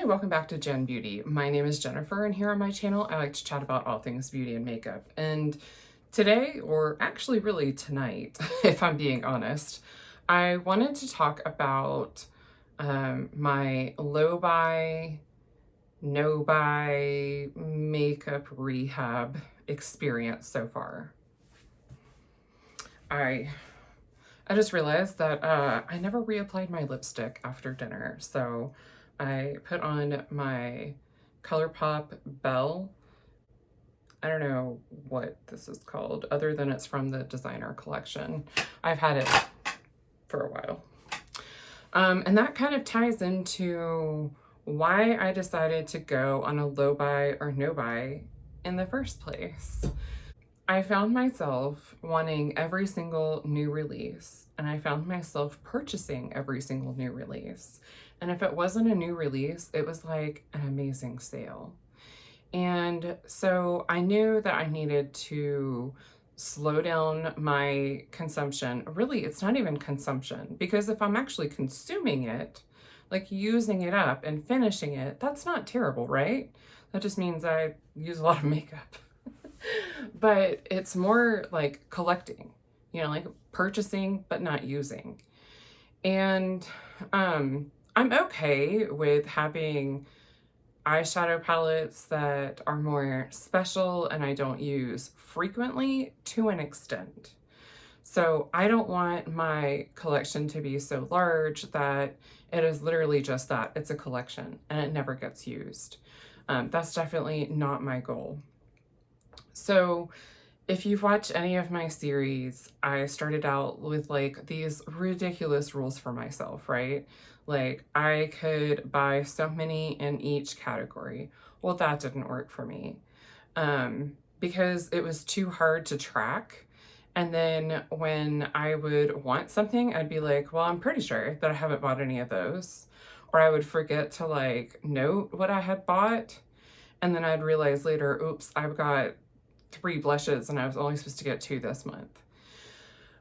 welcome back to Jen Beauty. My name is Jennifer, and here on my channel, I like to chat about all things beauty and makeup. And today, or actually really tonight, if I'm being honest, I wanted to talk about my low buy, no buy makeup rehab experience so far. I just realized that I never reapplied my lipstick after dinner, so I put on my ColourPop Belle. I don't know what this is called, other than it's from the designer collection. I've had it for a while. And that kind of ties into why I decided to go on a low buy or no buy in the first place. I found myself wanting every single new release, and I found myself purchasing every single new release. And if it wasn't a new release, it was like an amazing sale. And so I knew that I needed to slow down my consumption. Really, it's not even consumption, because if I'm actually consuming it, like using it up and finishing it, that's not terrible, right? That just means I use a lot of makeup. But it's more like collecting, like purchasing but not using. And I'm okay with having eyeshadow palettes that are more special and I don't use frequently to an extent. So I don't want my collection to be so large that it is literally just that. It's a collection and it never gets used. That's definitely not my goal. So if you've watched any of my series, I started out with like these ridiculous rules for myself, right? Like I could buy so many in each category. Well, that didn't work for me because it was too hard to track. And then when I would want something, I'd be like, well, I'm pretty sure that I haven't bought any of those. Or I would forget to like note what I had bought. And then I'd realize later, oops, I've got 3 blushes and I was only supposed to get 2 this month.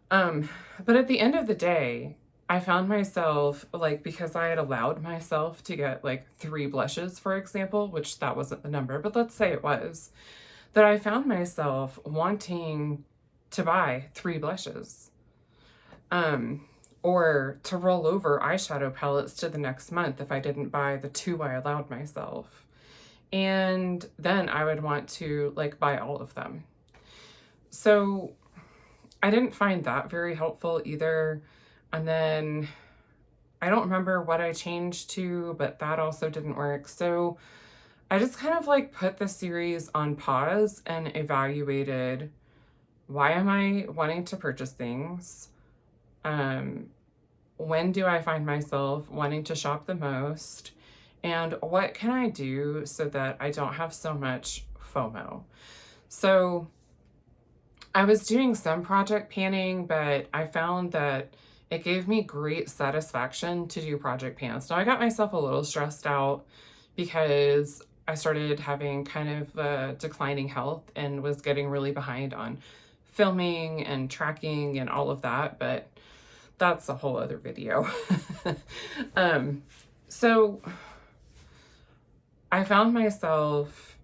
But at the end of the day, I found myself like, because I had allowed myself to get like 3 blushes, for example, which that wasn't the number, but let's say it was, that I found myself wanting to buy 3 blushes. Or to roll over eyeshadow palettes to the next month if I didn't buy the 2 I allowed myself. And then I would want to like buy all of them. So I didn't find that very helpful either. And then I don't remember what I changed to, but that also didn't work. So I just kind of like put the series on pause and evaluated, why am I wanting to purchase things? When do I find myself wanting to shop the most? And what can I do so that I don't have so much FOMO? So I was doing some project panning, but I found that it gave me great satisfaction to do project pans. Now I got myself a little stressed out because I started having kind of declining health and was getting really behind on filming and tracking and all of that, but that's a whole other video. So I found myself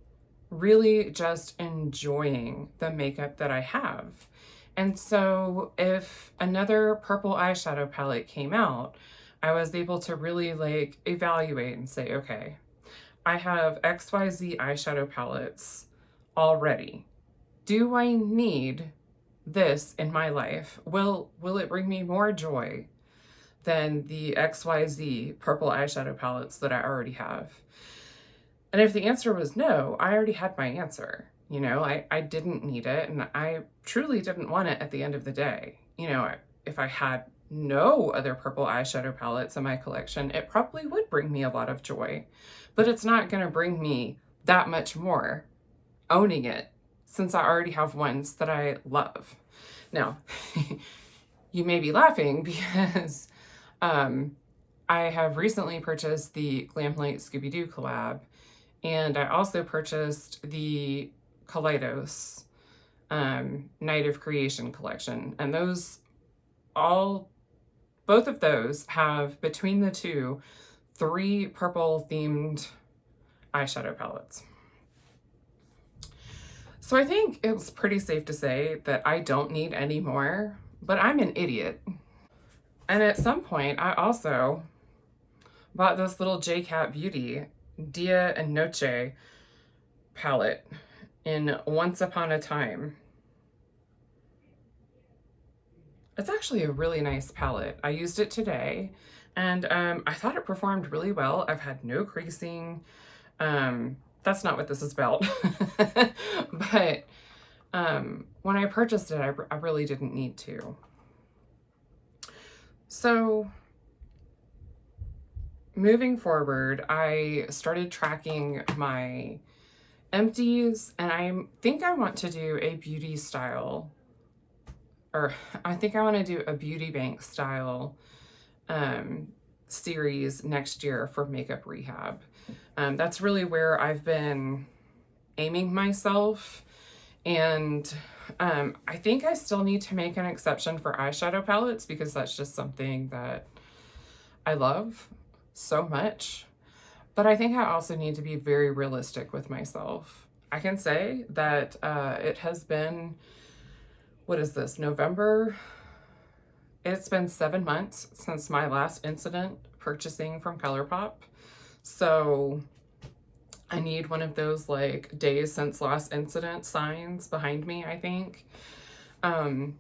really just enjoying the makeup that I have. And so if another purple eyeshadow palette came out, I was able to really like evaluate and say, okay, I have XYZ eyeshadow palettes already. Do I need this in my life? Will it bring me more joy than the XYZ purple eyeshadow palettes that I already have? And if the answer was no, I already had my answer. I didn't need it, and I truly didn't want it at the end of the day. If I had no other purple eyeshadow palettes in my collection, it probably would bring me a lot of joy, but it's not going to bring me that much more owning it, since I already have ones that I love. Now, you may be laughing because I have recently purchased the Glamlight Scooby-Doo collab, and I also purchased the Kaleidos Night of Creation collection. And both of those have, between the two, 3 purple themed eyeshadow palettes. So I think it's pretty safe to say that I don't need any more, but I'm an idiot. And at some point, I also bought this little JCat Beauty Dia and Noche palette in Once Upon a Time. It's actually a really nice palette. I used it today, and I thought it performed really well. I've had no creasing. That's not what this is about. But when I purchased it, I really didn't need to. So moving forward, I started tracking my empties, and I think I want to do a beauty style, or I think I want to do a beauty bank style series next year for Makeup Rehab. That's really where I've been aiming myself. And I think I still need to make an exception for eyeshadow palettes because that's just something that I love so much. But I think I also need to be very realistic with myself. I can say that it has been, what is this, November? It's been 7 months since my last incident purchasing from ColourPop. So I need one of those like days since last incident signs behind me, I think. But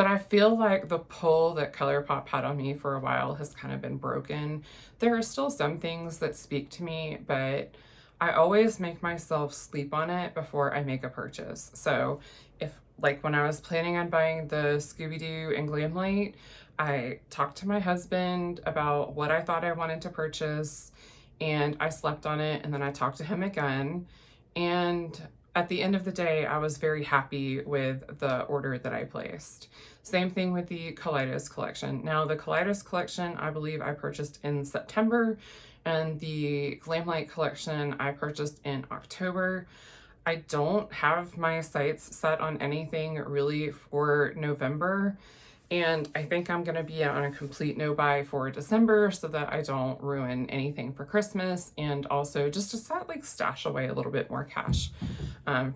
I feel like the pull that ColourPop had on me for a while has kind of been broken. There are still some things that speak to me, but I always make myself sleep on it before I make a purchase. So if, like, when I was planning on buying the Scooby-Doo and Glamlight, I talked to my husband about what I thought I wanted to purchase, and I slept on it, and then I talked to him again. And at the end of the day, I was very happy with the order that I placed. Same thing with the Kaleidos collection. Now, the Kaleidos collection, I believe I purchased in September, and the Glamlight collection I purchased in October. I don't have my sights set on anything really for November, and I think I'm gonna be on a complete no-buy for December so that I don't ruin anything for Christmas, and also just to stash away a little bit more cash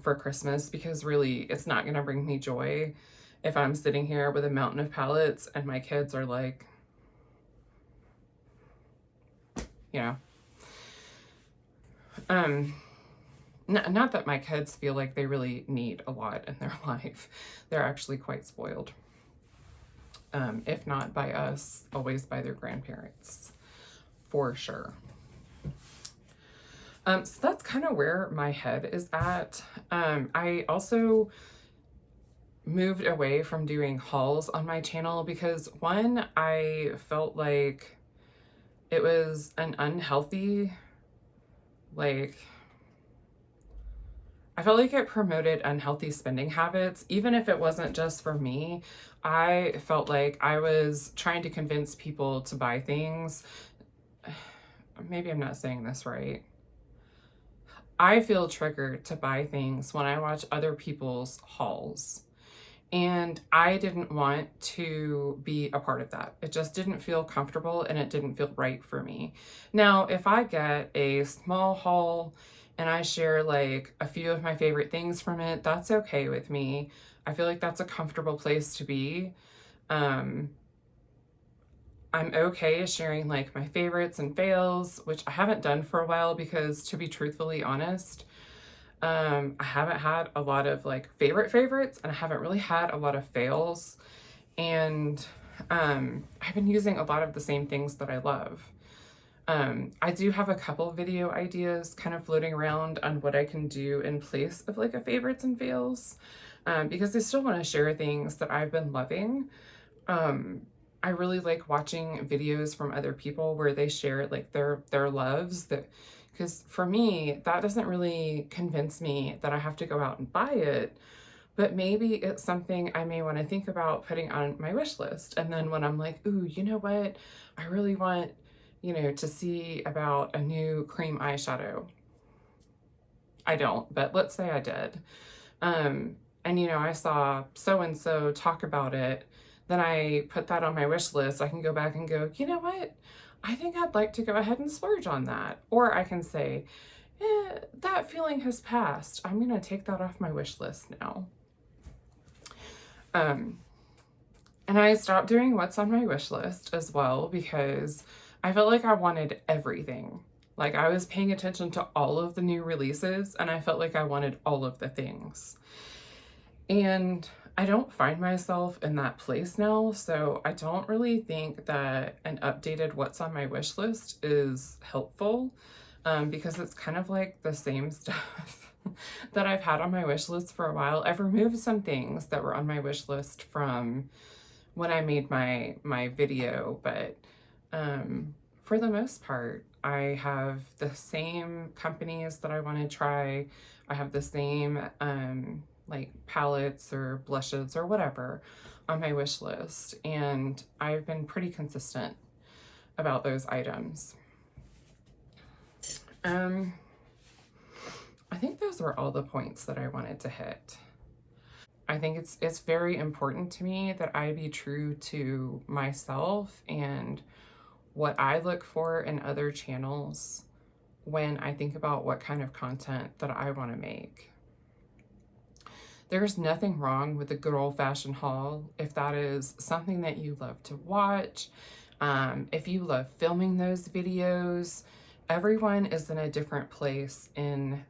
for Christmas, because really it's not gonna bring me joy if I'm sitting here with a mountain of palettes and my kids are like, you know, not that my kids feel like they really need a lot in their life. They're actually quite spoiled. If not by us, always by their grandparents, for sure. So that's kind of where my head is at. I also moved away from doing hauls on my channel because, one, I felt like it was an unhealthy, I felt like it promoted unhealthy spending habits. Even if it wasn't just for me, I felt like I was trying to convince people to buy things. Maybe I'm not saying this right. I feel triggered to buy things when I watch other people's hauls. And I didn't want to be a part of that. It just didn't feel comfortable and it didn't feel right for me. Now, if I get a small haul and I share like a few of my favorite things from it, that's okay with me. I feel like that's a comfortable place to be. I'm okay sharing like my favorites and fails, which I haven't done for a while because, to be truthfully honest, I haven't had a lot of like favorites, and I haven't really had a lot of fails. And I've been using a lot of the same things that I love. I do have a couple video ideas kind of floating around on what I can do in place of like a favorites and fails, because I still want to share things that I've been loving. I really like watching videos from other people where they share like their loves, that because for me, that doesn't really convince me that I have to go out and buy it, but maybe it's something I may want to think about putting on my wish list. And then when I'm like, ooh, you know what? I really want, to see about a new cream eyeshadow. I don't, but let's say I did. And, I saw so-and-so talk about it. Then I put that on my wish list. I can go back and go, you know what? I think I'd like to go ahead and splurge on that. Or I can say, that feeling has passed. I'm going to take that off my wish list now. Um, and I stopped doing what's on my wish list as well because I felt like I wanted everything. Like I was paying attention to all of the new releases and I felt like I wanted all of the things. And I don't find myself in that place now, so I don't really think that an updated what's on my wish list is helpful, because it's kind of like the same stuff that I've had on my wish list for a while. I've removed some things that were on my wish list from when I made my video, but for the most part, I have the same companies that I want to try. I have the same like palettes or blushes or whatever on my wish list, and I've been pretty consistent about those items. I think those were all the points that I wanted to hit. I think it's very important to me that I be true to myself and what I look for in other channels when I think about what kind of content that I want to make. There's nothing wrong with a good old-fashioned haul if that is something that you love to watch. If you love filming those videos, everyone is in a different place in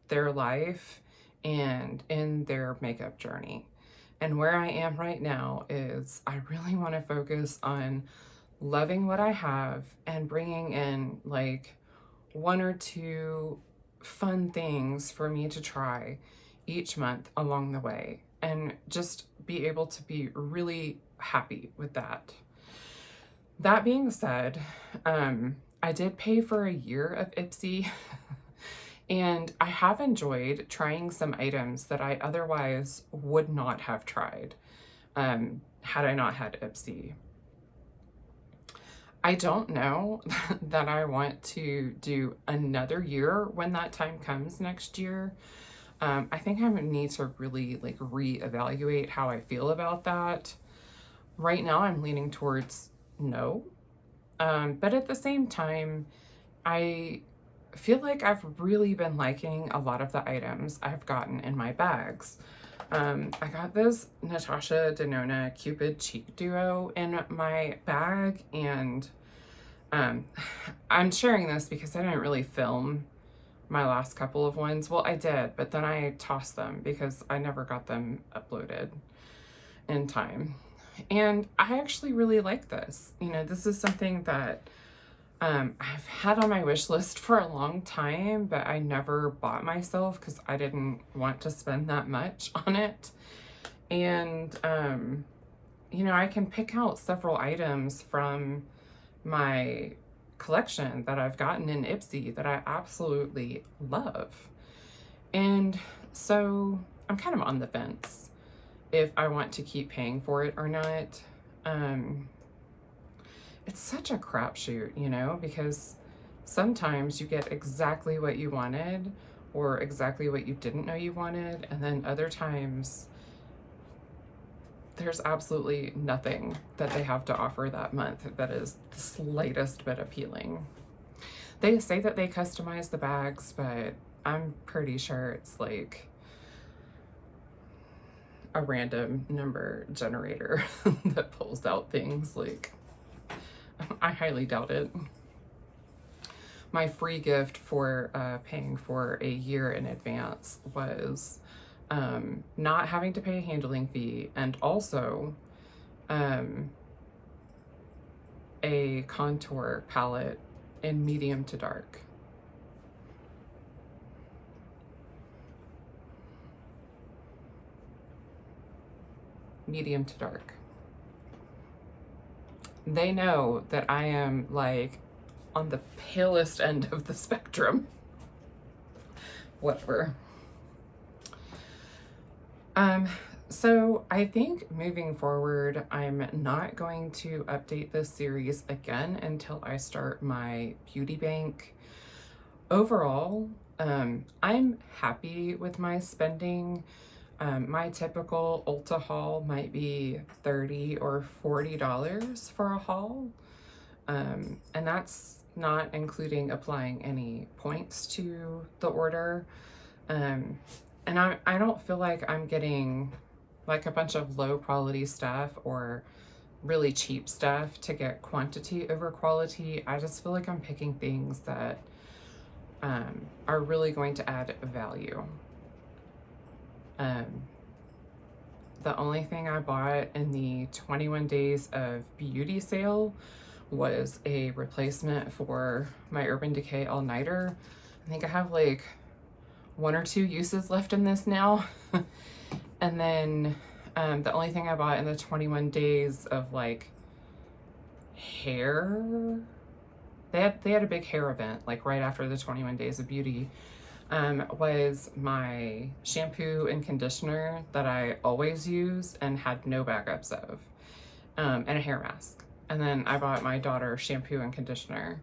their life and in their makeup journey. And where I am right now is I really want to focus on loving what I have and bringing in like one or two fun things for me to try each month along the way and just be able to be really happy with that. That being said, I did pay for a year of Ipsy and I have enjoyed trying some items that I otherwise would not have tried had I not had Ipsy. I don't know that I want to do another year when that time comes next year. I think I need to really like reevaluate how I feel about that. Right now I'm leaning towards no. But at the same time, I feel like I've really been liking a lot of the items I've gotten in my bags. I got this Natasha Denona Cupid Cheek Duo in my bag, and I'm sharing this because I didn't really film my last couple of ones. Well, I did, but then I tossed them because I never got them uploaded in time. And I actually really like this. You know, this is something that I've had on my wish list for a long time, but I never bought myself because I didn't want to spend that much on it. And, you know, I can pick out several items from my collection that I've gotten in Ipsy that I absolutely love. And so I'm kind of on the fence if I want to keep paying for it or not. It's such a crapshoot, you know, because sometimes you get exactly what you wanted or exactly what you didn't know you wanted, and then other times there's absolutely nothing that they have to offer that month that is the slightest bit appealing. They say that they customize the bags, but I'm pretty sure it's like a random number generator that pulls out things. Like, I highly doubt it. My free gift for paying for a year in advance was not having to pay a handling fee, and also a contour palette in medium to dark. Medium to dark. They know that I am like on the palest end of the spectrum. Whatever. So I think moving forward, I'm not going to update this series again until I start my beauty bank. Overall, I'm happy with my spending. My typical Ulta haul might be $30 or $40 for a haul. And that's not including applying any points to the order. Um, and I don't feel like I'm getting like a bunch of low quality stuff or really cheap stuff to get quantity over quality. I just feel like I'm picking things that are really going to add value. Um, the only thing I bought in the 21 days of beauty sale was a replacement for my Urban Decay All Nighter. I think I have like 1 or 2 uses left in this now. And then the only thing I bought in the 21 days of like hair, they had a big hair event like right after the 21 days of beauty, was my shampoo and conditioner that I always use and had no backups of, and a hair mask. And then I bought my daughter shampoo and conditioner.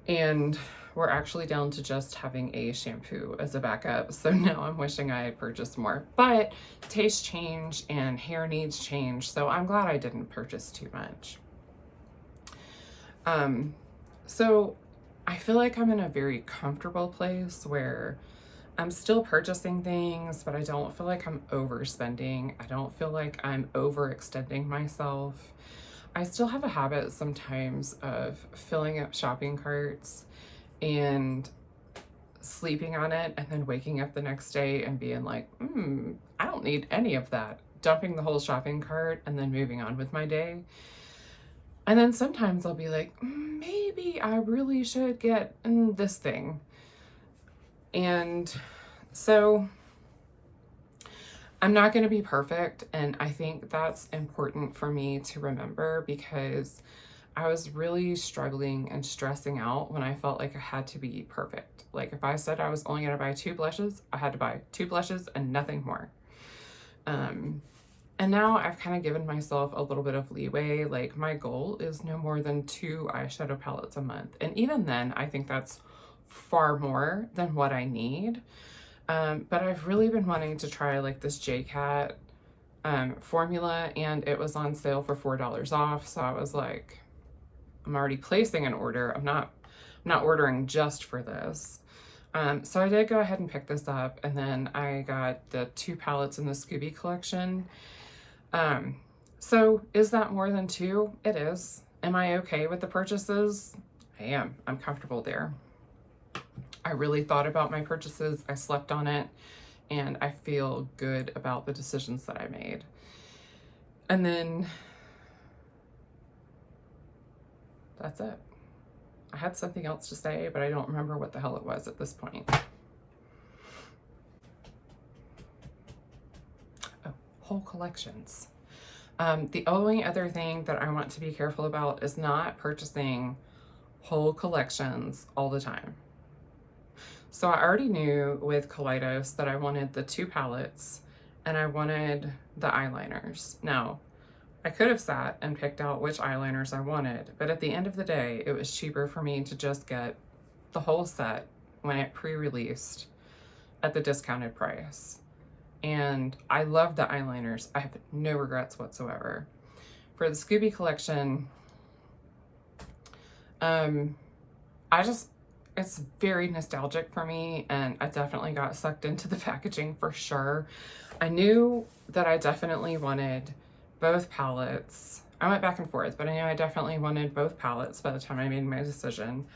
And we're actually down to just having a shampoo as a backup. So now I'm wishing I had purchased more. But taste change and hair needs change. So I'm glad I didn't purchase too much. So I feel like I'm in a very comfortable place where I'm still purchasing things, but I don't feel like I'm overspending. I don't feel like I'm overextending myself. I still have a habit sometimes of filling up shopping carts and sleeping on it and then waking up the next day and being like, I don't need any of that. Dumping the whole shopping cart and then moving on with my day. And then sometimes I'll be like, maybe I really should get this thing. And so I'm not going to be perfect. And I think that's important for me to remember because I was really struggling and stressing out when I felt like I had to be perfect. Like if I said I was only going to buy 2 blushes, I had to buy 2 blushes and nothing more. And now I've kind of given myself a little bit of leeway. Like my goal is no more than 2 eyeshadow palettes a month. And even then, I think that's far more than what I need. But I've really been wanting to try like this JCat formula, and it was on sale for $4 off. So I was like, I'm already placing an order. I'm not ordering just for this. So I did go ahead and pick this up, and then I got the 2 palettes in the Scooby collection. So is that more than 2? It is. Am I okay with the purchases? I am. I'm comfortable there. I really thought about my purchases. I slept on it, and I feel good about the decisions that I made. And then that's it. I had something else to say, but I don't remember what the hell it was at this point. Oh, whole collections. The only other thing that I want to be careful about is not purchasing whole collections all the time. So I already knew with Kaleidos that I wanted the 2 palettes and I wanted the eyeliners. Now, I could have sat and picked out which eyeliners I wanted, but at the end of the day, it was cheaper for me to just get the whole set when it pre-released at the discounted price. And I love the eyeliners. I have no regrets whatsoever. For the Scooby collection, it's very nostalgic for me, and I definitely got sucked into the packaging for sure. I knew that I definitely wanted both palettes. I went back and forth, but I knew I definitely wanted both palettes by the time I made my decision.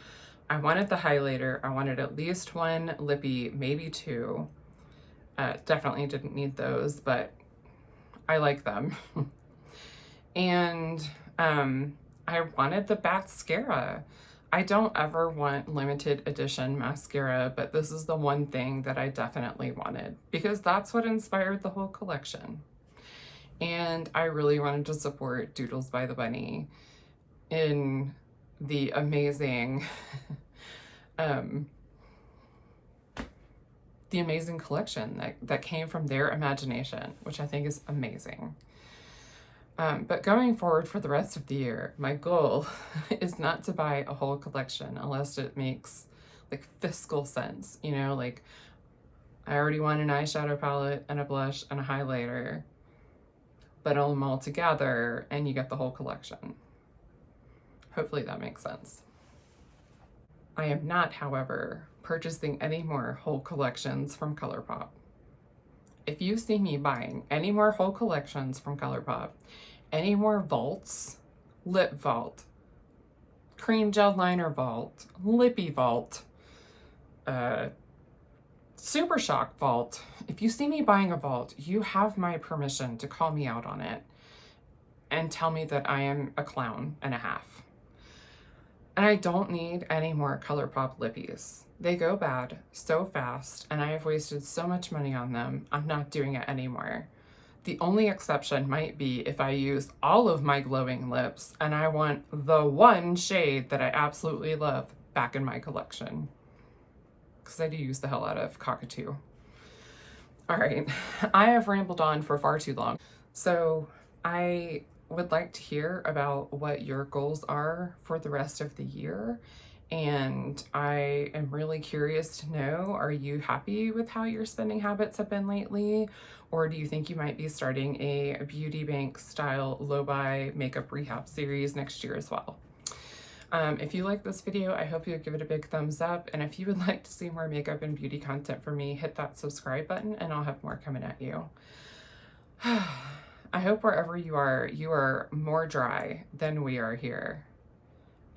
I wanted the highlighter. I wanted at least 1 lippy, maybe 2. Definitely didn't need those, but I like them. And I wanted the mascara. I don't ever want limited edition mascara, but this is the one thing that I definitely wanted because that's what inspired the whole collection. And I really wanted to support Doodles by the Bunny in the amazing collection that came from their imagination, which I think is amazing. But going forward for the rest of the year, my goal is not to buy a whole collection unless it makes like fiscal sense, you know, like I already want an eyeshadow palette and a blush and a highlighter, but own them all together and you get the whole collection. Hopefully that makes sense. I am not, however, purchasing any more whole collections from ColourPop. If you see me buying any more whole collections from ColourPop, any more vaults, lip vault, cream gel liner vault, lippy vault, super shock vault, if you see me buying a vault, you have my permission to call me out on it and tell me that I am a clown and a half. And I don't need any more ColourPop lippies. They go bad so fast, and I have wasted so much money on them. I'm not doing it anymore. The only exception might be if I use all of my glowing lips and I want the one shade that I absolutely love back in my collection. Because I do use the hell out of Cockatoo. All right, I have rambled on for far too long. So I would like to hear about what your goals are for the rest of the year. And I am really curious to know, are you happy with how your spending habits have been lately? Or do you think you might be starting a beauty bank style low-buy makeup rehab series next year as well? If you like this video, I hope you give it a big thumbs up. And if you would like to see more makeup and beauty content from me, hit that subscribe button and I'll have more coming at you. I hope wherever you are more dry than we are here.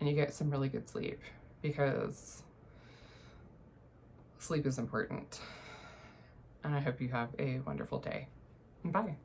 And you get some really good sleep, because sleep is important. And I hope you have a wonderful day. Bye.